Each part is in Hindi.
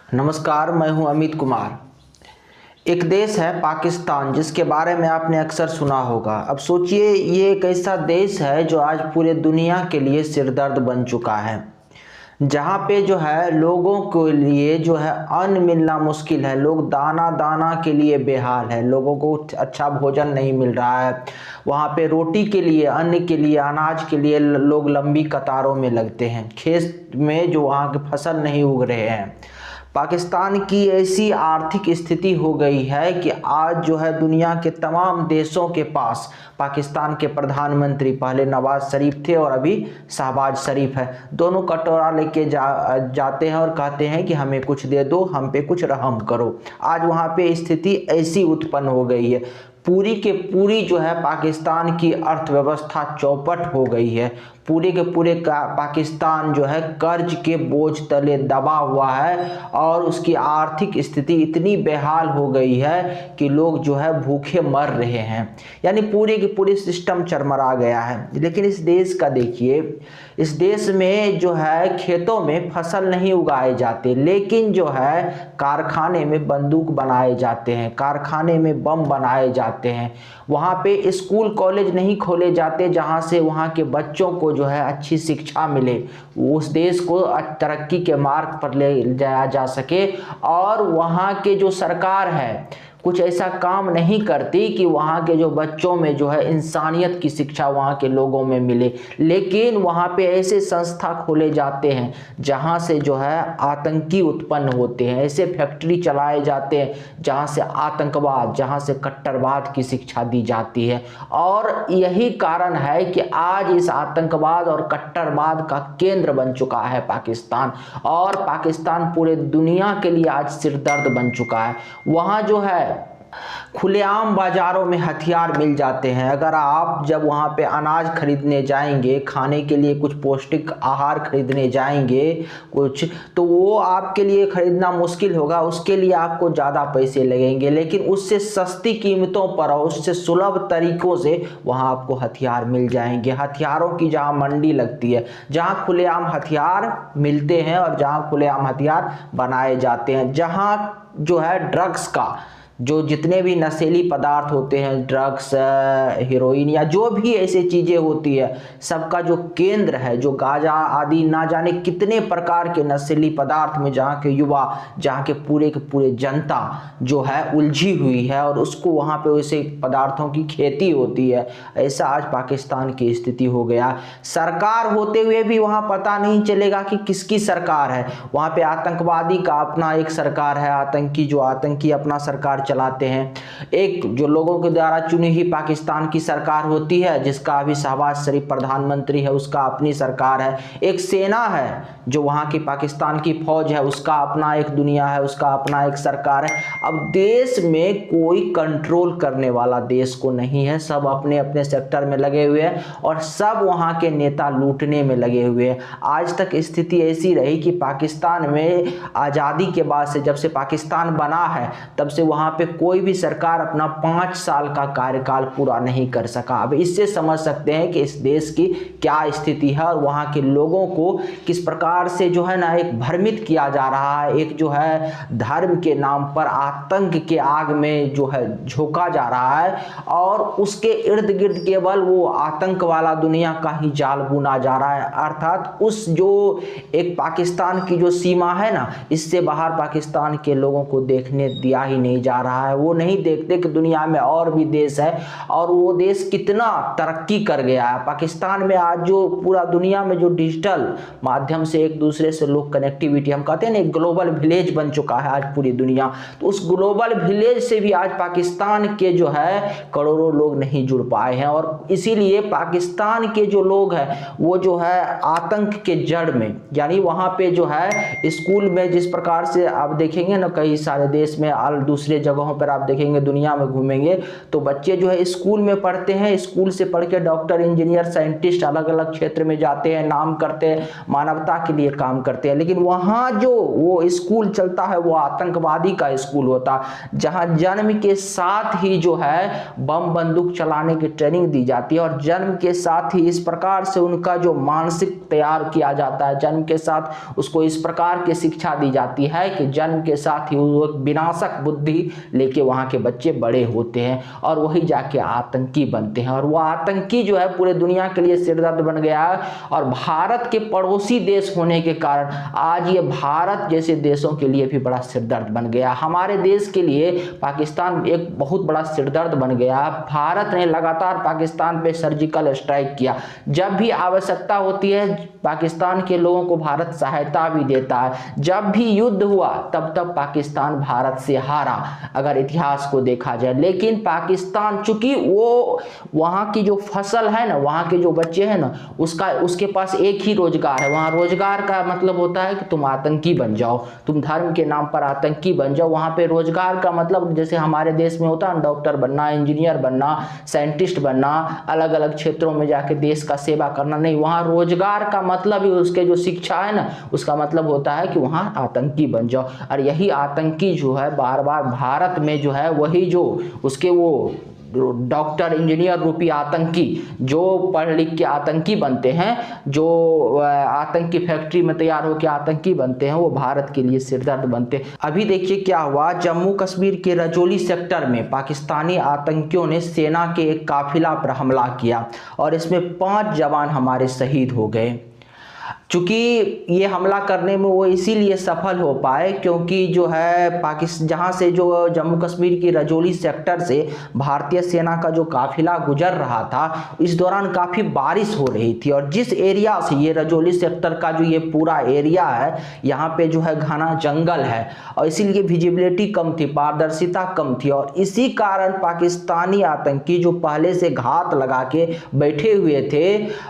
नमस्कार, मैं हूं अमित कुमार। एक देश है पाकिस्तान, जिसके बारे में आपने अक्सर सुना होगा। अब सोचिए, ये एक ऐसा देश है जो आज पूरे दुनिया के लिए सिरदर्द बन चुका है, जहाँ पे जो है लोगों के लिए जो है अन्न मिलना मुश्किल है। लोग दाना दाना के लिए बेहाल है, लोगों को अच्छा भोजन नहीं मिल रहा है। वहाँ पे रोटी के लिए, अन्न के लिए, अनाज के लिए लोग लंबी कतारों में लगते हैं। खेत में जो वहाँ के फसल नहीं उग रहे हैं। पाकिस्तान की ऐसी आर्थिक स्थिति हो गई है कि आज जो है दुनिया के तमाम देशों के पास पाकिस्तान के प्रधानमंत्री, पहले नवाज शरीफ थे और अभी शहबाज शरीफ है, दोनों कटोरा लेके जाते हैं और कहते हैं कि हमें कुछ दे दो, हम पे कुछ रहम करो। आज वहाँ पे स्थिति ऐसी उत्पन्न हो गई है, पूरी के पूरी जो है पाकिस्तान की अर्थव्यवस्था चौपट हो गई है। पूरे के पूरे पाकिस्तान जो है कर्ज के बोझ तले दबा हुआ है और उसकी आर्थिक स्थिति इतनी बेहाल हो गई है कि लोग जो है भूखे मर रहे हैं। यानी पूरे के पूरे सिस्टम चरमरा गया है। लेकिन इस देश का देखिए, इस देश में जो है खेतों में फसल नहीं उगाए जाते, लेकिन जो है कारखाने में बंदूक बनाए जाते हैं, कारखाने में बम बनाए जाते हैं। वहाँ पे स्कूल कॉलेज नहीं खोले जाते जहाँ से वहाँ के बच्चों को जो है अच्छी शिक्षा मिले, उस देश को तरक्की के मार्ग पर ले जाया जा सके। और वहाँ के जो सरकार है कुछ ऐसा काम नहीं करती कि वहाँ के जो बच्चों में जो है इंसानियत की शिक्षा वहाँ के लोगों में मिले। लेकिन वहाँ पे ऐसे संस्था खोले जाते हैं जहाँ से जो है आतंकी उत्पन्न होते हैं, ऐसे फैक्ट्री चलाए जाते हैं जहाँ से आतंकवाद, जहाँ से कट्टरवाद की शिक्षा दी जाती है। और यही कारण है कि आज इस आतंकवाद और कट्टरवाद का केंद्र बन चुका है पाकिस्तान, और पाकिस्तान पूरे दुनिया के लिए आज सिरदर्द बन चुका है। वहाँ जो है खुलेआम बाजारों में हथियार मिल जाते हैं। अगर आप जब वहाँ पे अनाज खरीदने जाएंगे, खाने के लिए कुछ पौष्टिक आहार खरीदने जाएंगे कुछ, तो वो आपके लिए खरीदना मुश्किल होगा, उसके लिए आपको ज़्यादा पैसे लगेंगे। लेकिन उससे सस्ती कीमतों पर और उससे सुलभ तरीक़ों से वहाँ आपको हथियार मिल जाएंगे। हथियारों की जहाँ मंडी लगती है, जहाँ खुलेआम हथियार मिलते हैं और जहाँ खुलेआम हथियार बनाए जाते हैं, जहाँ जो है ड्रग्स का, जो जितने भी नशीली पदार्थ होते हैं, ड्रग्स, हीरोइन या जो भी ऐसी चीज़ें होती है, सबका जो केंद्र है, जो गांजा आदि ना जाने कितने प्रकार के नशीली पदार्थ में जहाँ के युवा, जहाँ के पूरे जनता जो है उलझी हुई है और उसको वहाँ पे वैसे पदार्थों की खेती होती है। ऐसा आज पाकिस्तान की स्थिति हो गया। सरकार होते हुए भी वहाँ पता नहीं चलेगा कि किसकी सरकार है। वहाँ पे आतंकवादी का अपना एक सरकार है, आतंकी अपना सरकार चलाते हैं। एक जो लोगों के द्वारा चुनी हुई पाकिस्तान की सरकार होती है, जिसका अभी शहबाज शरीफ प्रधानमंत्री है, उसका अपनी सरकार है। एक सेना है जो वहाँ की पाकिस्तान की फौज है, उसका अपना एक दुनिया है, उसका अपना एक सरकार है। अब देश में कोई कंट्रोल करने वाला देश को नहीं है, सब अपने अपने सेक्टर में लगे हुए हैं और सब वहाँ के नेता लूटने में लगे हुए हैं। आज तक स्थिति ऐसी रही कि पाकिस्तान में आज़ादी के बाद से, जब से पाकिस्तान बना है, तब से वहाँ पे कोई भी सरकार अपना 5 साल का कार्यकाल पूरा नहीं कर सका। अब इससे समझ सकते हैं कि इस देश की क्या स्थिति है और वहाँ के लोगों को किस प्रकार से जो है ना एक भ्रमित किया जा रहा है, एक जो है धर्म के नाम पर आतंक के आग में जो है झोंका जा रहा है और उसके इर्द गिर्द केवल वो आतंक वाला दुनिया का ही जाल बुना जा रहा है। अर्थात उस जो एक पाकिस्तान की जो सीमा है ना, इससे बाहर पाकिस्तान के लोगों को देखने दिया ही नहीं जा रहा है। वो नहीं देखते कि दुनिया में और भी देश है और वो देश कितना तरक्की कर गया है। पाकिस्तान में आज जो पूरा दुनिया में जो डिजिटल माध्यम से एक दूसरे से लोग कनेक्टिविटी, हम कहते हैं ना, एक ग्लोबल विलेज बन चुका है आज पूरी दुनिया। तो उस ग्लोबल विलेज से भी आज पाकिस्तान के जो है करोड़ों लोग नहीं जुड़ पाए हैं और इसीलिए पाकिस्तान के जो लोग हैं वो जो है आतंक के जड़ में, यानी वहाँ पे जो है स्कूल में जिस प्रकार से आप देखेंगे ना, कई सारे देश में दूसरे जगह जगहों पर आप देखेंगे, दुनिया में घूमेंगे तो बच्चे जो है स्कूल में पढ़ते हैं, स्कूल से पढ़ के डॉक्टर, इंजीनियर, साइंटिस्ट अलग अलग क्षेत्र में जाते हैं, नाम करते हैं, मानवता के लिए काम करते हैं। लेकिन वहाँ जो वो स्कूल चलता है वो आतंकवादी का स्कूल होता है, जहाँ जन्म के साथ ही जो है बम बंदूक चलाने की ट्रेनिंग दी जाती है और जन्म के साथ ही इस प्रकार से उनका जो मानसिक तैयार किया जाता है, जन्म के साथ उसको इस प्रकार की शिक्षा दी जाती है कि जन्म के साथ ही वो विनाशक बुद्धि लेके वहाँ के बच्चे बड़े होते हैं और वही जाके आतंकी बनते हैं। और वो आतंकी जो है पूरे दुनिया के लिए सिरदर्द बन गया है और भारत के पड़ोसी देश होने के कारण आज ये भारत जैसे देशों के लिए भी बड़ा सिरदर्द बन गया। हमारे देश के लिए पाकिस्तान एक बहुत बड़ा सिरदर्द बन गया। भारत ने लगातार पाकिस्तान पे सर्जिकल स्ट्राइक किया, जब भी आवश्यकता होती है पाकिस्तान के लोगों को भारत सहायता भी देता है। जब भी युद्ध हुआ तब तब पाकिस्तान भारत से हारा, अगर इतिहास को देखा जाए। लेकिन पाकिस्तान चूंकि वो वहाँ की जो फसल है ना, वहाँ के जो बच्चे हैं ना, उसके पास एक ही रोजगार है। वहाँ रोजगार का मतलब होता है कि तुम आतंकी बन जाओ, तुम धर्म के नाम पर आतंकी बन जाओ। वहाँ पे रोजगार का मतलब जैसे हमारे देश में होता है डॉक्टर बनना, इंजीनियर बनना, साइंटिस्ट बनना, अलग अलग क्षेत्रों में जाके देश का सेवा करना, नहीं। वहाँ रोजगार का मतलब ही उसके जो शिक्षा है ना, उसका मतलब होता है कि वहाँ आतंकी बन जाओ। और यही आतंकी जो है बार बार भारत में जो है वही जो उसके वो डॉक्टर, इंजीनियर रूपी आतंकी जो पढ़ लिख के आतंकी बनते हैं, जो आतंकी फैक्ट्री में तैयार होकर आतंकी बनते हैं, वो भारत के लिए सिरदर्द बनते हैं। अभी देखिए क्या हुआ, जम्मू कश्मीर के रजौली सेक्टर में पाकिस्तानी आतंकियों ने सेना के एक काफिला पर हमला किया और इसमें 5 जवान हमारे शहीद हो गए। चूंकि ये हमला करने में वो इसीलिए सफल हो पाए क्योंकि जो है पाकिस्तान, जहाँ से जो जम्मू कश्मीर की रजौली सेक्टर से भारतीय सेना का जो काफिला गुजर रहा था, इस दौरान काफ़ी बारिश हो रही थी और जिस एरिया से ये रजौली सेक्टर का जो ये पूरा एरिया है, यहाँ पे जो है घना जंगल है और इसीलिए विजिबिलिटी कम थी, पारदर्शिता कम थी और इसी कारण पाकिस्तानी आतंकी जो पहले से घात लगा के बैठे हुए थे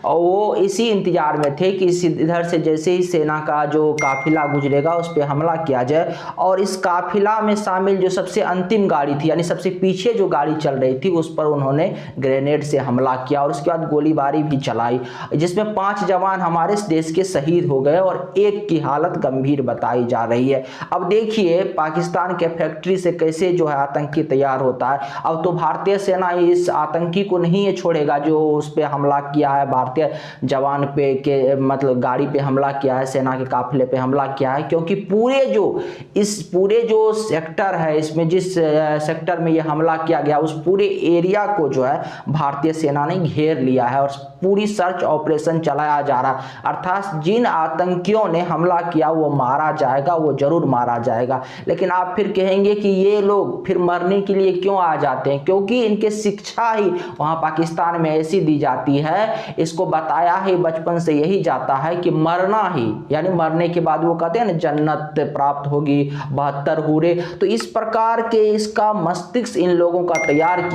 और वो इसी इंतजार में थे कि इधर से जैसे ही सेना का जो काफिला गुजरेगा उस पर हमला किया जाए। और इस काफिला में शामिल जो सबसे अंतिम गाड़ी थी, यानी सबसे पीछे जो गाड़ी चल रही थी, उस पर उन्होंने ग्रेनेड से हमला किया और उसके बाद गोलीबारी भी चलाई, जिसमें 5 जवान हमारे देश के शहीद हो गए और एक की हालत गंभीर बताई जा रही है। अब देखिए पाकिस्तान के फैक्ट्री से कैसे जो है आतंकी तैयार होता है। अब तो भारतीय सेना इस आतंकी को नहीं छोड़ेगा जो उस पर हमला किया है, भारतीय जवान पे के मतलब गाड़ी पे हमला किया है, सेना के काफिले पे हमला किया है, क्योंकि पूरे जो सेक्टर है, इसमें जिस सेक्टर में ये हमला किया गया उस पूरे एरिया को जो है भारतीय सेना ने घेर लिया है और पूरी सर्च ऑपरेशन चलाया जा रहा है। अर्थात जिन आतंकियों ने हमला किया वो मारा जाएगा, वो जरूर मारा जाएगा। लेकिन आप फिर कहेंगे कि ये लोग फिर मरने के लिए क्यों आ जाते हैं, क्योंकि इनके शिक्षा ही वहाँ पाकिस्तान में ऐसी दी जाती है, इसको बताया ही बचपन से यही जाता है कि मरना ही, यानी मरने के बाद वो कहते हैं ना जन्नत प्राप्त होगी, 72 हूरे। तो इस प्रकार के इसका मस्तिष्क इन लोगों का तैयार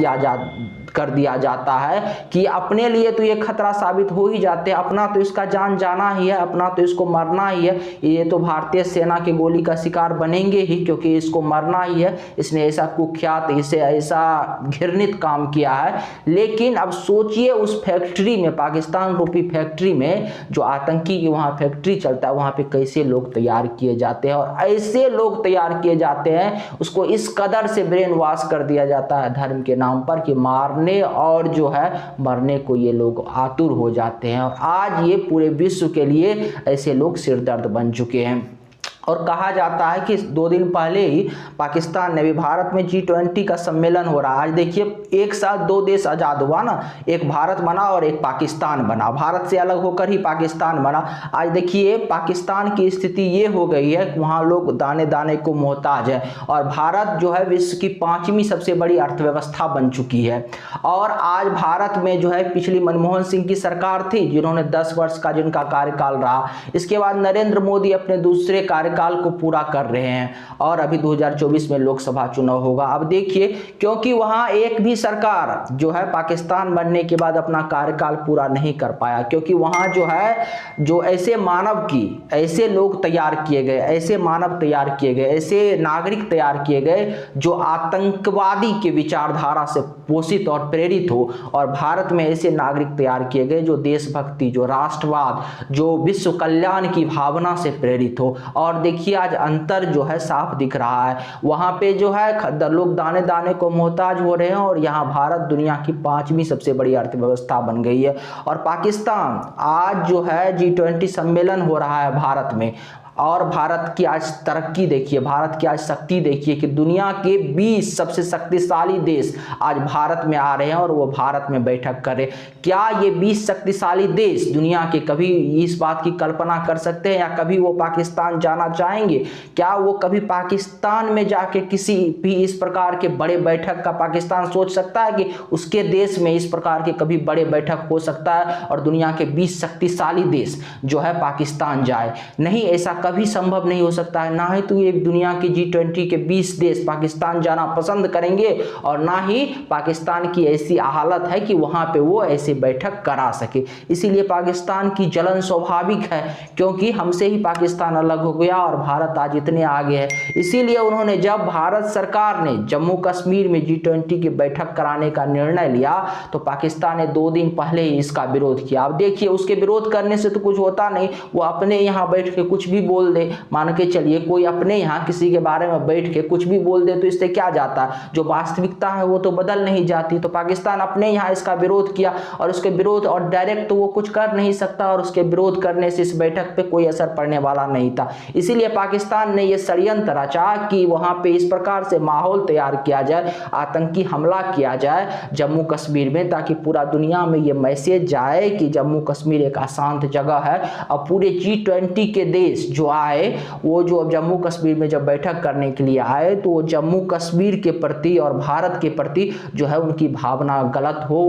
कर दिया जाता है कि अपने लिए तो ये खतरा साबित हो ही जाते हैं, अपना तो इसका जान जाना ही है, अपना तो इसको मरना ही है, ये तो भारतीय सेना के गोली का शिकार बनेंगे ही क्योंकि इसको मरना ही है, इसने ऐसा कुख्यात, इसे ऐसा घृणित काम किया है। लेकिन अब सोचिए उस फैक्ट्री में, पाकिस्तान रूपी फैक्ट्री में, जो आतंकी की वहाँ फैक्ट्री चलता है, वहाँ पे कैसे लोग तैयार किए जाते हैं और ऐसे लोग तैयार किए जाते हैं, उसको इस कदर से ब्रेन वॉश कर दिया जाता है धर्म के नाम पर कि मारने और जो है मरने को ये लोग आतुर हो जाते हैं। और आज ये पूरे विश्व के लिए ऐसे लोग सिरदर्द बन चुके हैं। और कहा जाता है कि 2 दिन पहले ही पाकिस्तान ने भी, भारत में G20 का सम्मेलन हो रहा है। आज देखिए एक साथ 2 देश आज़ाद हुआ ना, एक भारत बना और एक पाकिस्तान बना, भारत से अलग होकर ही पाकिस्तान बना। आज देखिए पाकिस्तान की स्थिति ये हो गई है कि वहाँ लोग दाने दाने को मोहताज है और भारत जो है विश्व की 5वीं सबसे बड़ी अर्थव्यवस्था बन चुकी है। और आज भारत में जो है पिछली मनमोहन सिंह की सरकार थी जिन्होंने 10 वर्ष का जिनका कार्यकाल रहा, इसके बाद नरेंद्र मोदी अपने दूसरे कार्यकाल कार्यकाल को पूरा कर रहे हैं और अभी 2024 में लोकसभा चुनाव होगा। अब देखिए, क्योंकि वहां एक भी सरकार जो है पाकिस्तान बनने के बाद अपना कार्यकाल पूरा नहीं कर पाया, क्योंकि वहां जो है जो ऐसे मानव की ऐसे लोग तैयार किए गए, ऐसे मानव तैयार किए गए, ऐसे नागरिक तैयार किए गए जो आतंकवादी के विचारधारा से पोषित और प्रेरित हो, और भारत में ऐसे नागरिक तैयार किए गए जो देशभक्ति, जो राष्ट्रवाद, जो विश्व कल्याण की भावना से प्रेरित हो। और देखिए आज अंतर जो है साफ दिख रहा है, वहां पे जो है लोग दाने दाने को मोहताज हो रहे हैं और यहाँ भारत दुनिया की 5वीं सबसे बड़ी अर्थव्यवस्था बन गई है। और पाकिस्तान आज जो है G20 सम्मेलन हो रहा है भारत में, और भारत की आज तरक्की देखिए, भारत की आज शक्ति देखिए कि दुनिया के 20 सबसे शक्तिशाली देश आज भारत में आ रहे हैं और वो भारत में बैठक कर रहे हैं। क्या ये 20 शक्तिशाली देश दुनिया के कभी इस बात की कल्पना कर सकते हैं या कभी वो पाकिस्तान जाना चाहेंगे? क्या वो कभी पाकिस्तान में जाके किसी भी इस प्रकार के बड़े बैठक का पाकिस्तान सोच सकता है कि उसके देश में इस प्रकार के कभी बड़े बैठक हो सकता है और दुनिया के 20 शक्तिशाली देश जो है पाकिस्तान जाए? नहीं, ऐसा कभी संभव नहीं हो सकता है। ना ही तो ये दुनिया के G20 के 20 देश पाकिस्तान जाना पसंद करेंगे और ना ही पाकिस्तान की ऐसी हालत है कि वहां पे वो ऐसे बैठक करा सके। इसीलिए पाकिस्तान की जलन स्वाभाविक है, क्योंकि हमसे ही पाकिस्तान अलग हो गया और भारत आज इतने आगे है। इसीलिए उन्होंने जब भारत सरकार ने जम्मू कश्मीर में G20 की बैठक कराने का निर्णय लिया तो पाकिस्तान ने 2 दिन पहले ही इसका विरोध किया। अब देखिए, उसके विरोध करने से तो कुछ होता नहीं, वो अपने यहाँ बैठ के कुछ भी बोल दे। मान के चलिए कोई अपने यहाँ किसी के बारे में बैठ के कुछ भी बोल दे तो इससे क्या जाता है, जो वास्तविकता है वो तो बदल नहीं जाती। तो पाकिस्तान अपने यहाँ इसका विरोध किया और उसके विरोध, और डायरेक्ट तो वो कुछ कर नहीं सकता, और उसके विरोध करने से इस बैठक पे कोई असर पड़ने वाला नहीं था। इसीलिए पाकिस्तान ने ये षड्यंत्र रचा कि वहां पे इस प्रकार से माहौल तैयार किया जाए, आतंकी हमला किया जाए जम्मू कश्मीर में, ताकि पूरा दुनिया में ये मैसेज जाए कि जम्मू कश्मीर एक अशांत जगह है। और पूरे G20 के देश जो आए, वो जो जम्मू कश्मीर में जब बैठक करने के लिए आए तो वो जम्मू कश्मीर के प्रति और भारत के प्रति जो है उनकी भावना गलत हो,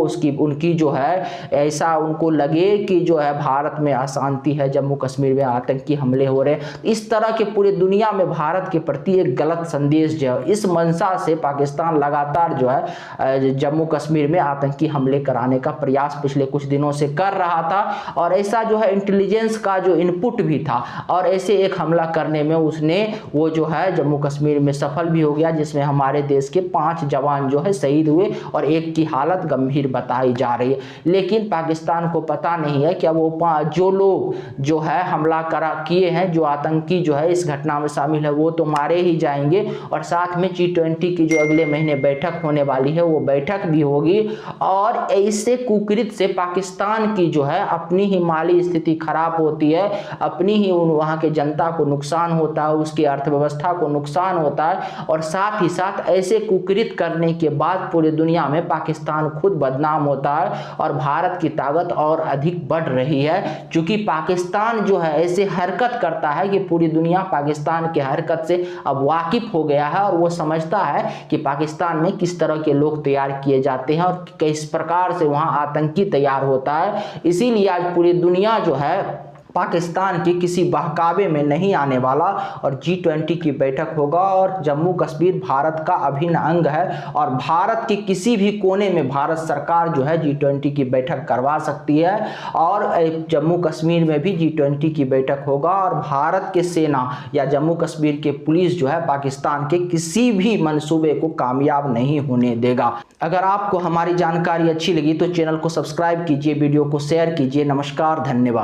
उनकी जो है ऐसा उनको लगे कि जो है भारत में अशांति है, जम्मू कश्मीर में आतंकी हमले हो रहे हैं। इस तरह के पूरे दुनिया में भारत के प्रति एक गलत संदेश जो है, इस मंशा से पाकिस्तान लगातार जो है जम्मू कश्मीर में आतंकी हमले कराने का प्रयास पिछले कुछ दिनों से कर रहा था। और ऐसा जो है इंटेलिजेंस का जो इनपुट भी था, और ऐसे एक हमला करने में उसने वो जो है जम्मू कश्मीर में सफल भी हो गया, जिसमें हमारे देश के 5 जवान जो है शहीद हुए और एक की हालत गंभीर बताई जा रही है। लेकिन पाकिस्तान को पता नहीं है कि वो जो लोग जो है हमला किए हैं, जो आतंकी जो है इस घटना में शामिल है, वो तो मारे ही जाएंगे, और साथ में G20 की जो अगले महीने बैठक होने वाली है वो बैठक भी होगी। और ऐसे कुकृत से पाकिस्तान की जो है अपनी ही माली स्थिति खराब होती है, अपनी ही वहां के जनता को नुकसान होता है, उसकी अर्थव्यवस्था को नुकसान होता है, और साथ ही साथ ऐसे कुकृत करने के बाद पूरी दुनिया में पाकिस्तान खुद बदनाम होता है और भारत की ताकत और अधिक बढ़ रही है। क्योंकि पाकिस्तान जो है ऐसे हरकत करता है कि पूरी दुनिया पाकिस्तान के हरकत से अब वाकिफ हो गया है और वो समझता है कि पाकिस्तान में किस तरह के लोग तैयार किए जाते हैं और किस प्रकार से वहां आतंकी तैयार होता है। इसीलिए आज पूरी दुनिया जो है पाकिस्तान के किसी बहकावे में नहीं आने वाला, और G20 की बैठक होगा और जम्मू कश्मीर भारत का अभिन्न अंग है, और भारत के किसी भी कोने में भारत सरकार जो है G20 की बैठक करवा सकती है, और जम्मू कश्मीर में भी G20 की बैठक होगा, और भारत के सेना या जम्मू कश्मीर के पुलिस जो है पाकिस्तान के किसी भी मंसूबे को कामयाब नहीं होने देगा। अगर आपको हमारी जानकारी अच्छी लगी तो चैनल को सब्सक्राइब कीजिए, वीडियो को शेयर कीजिए। नमस्कार, धन्यवाद।